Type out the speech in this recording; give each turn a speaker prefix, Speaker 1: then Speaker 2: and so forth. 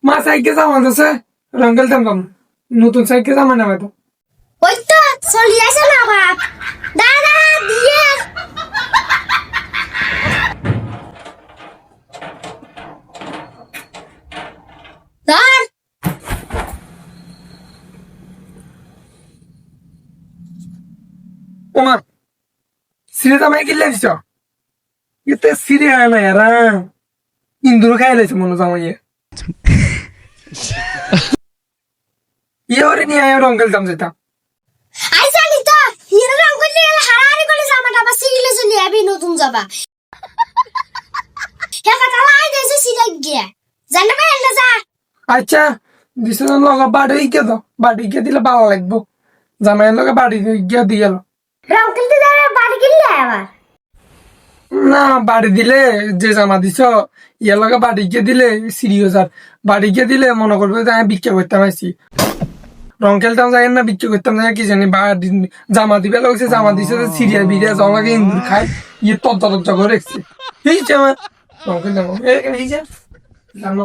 Speaker 1: মা সাইকেল জামা আছে রং খেলতাম পাম নতুন সাইকেল জামা নেবে তো
Speaker 2: ওই তো চলি আসে না বাপ দাদা দিয়ে ধর
Speaker 1: ওমা সিরে জামাই কিনলে দিছ এতে সিরে আয় না এরা ইন্দুর খাই লাইছে মনে জামাই ইয়ে ওরে নিয়ে আয় রং খেলতাম যেটা
Speaker 2: আই জানি তো হিরো রং করলে হারাহারি করে জামাটা আবার সিগলে চলে যাবি নতুন যাবা হে কথা লাই দেছে সিলে গিয়া জানতে পারলে যা
Speaker 1: আচ্ছা দিছে লগা বাড়ি গিয়ে দাও বাড়ি গিয়ে দিলে ভালো লাগবো জামাইয়ের লগে বাড়ি গিয়ে দিয়ে গেল
Speaker 2: রং খেলতে যাবে বাড়ি গেলে আবার
Speaker 1: না বাড়ি দিলে যে জামা দিছ ইয়ার লগে বাড়ি গিয়ে দিলে সিরিয়াস আর বাড়ি গিয়ে দিলে মনে করবে যে আমি ভিক্ষা করতাম আইছি রং খেলতাম যাই না ভিক্ষা করতাম যাই কি জানি জামা দিবে লাগছে জামা দিছে সিরিয়া বিরিয়া যাওয়া লাগে ইন্দুর খায় ইয়ে তত্তা করে রেখছে এই যে আমার রং খেলতাম এই যে জানো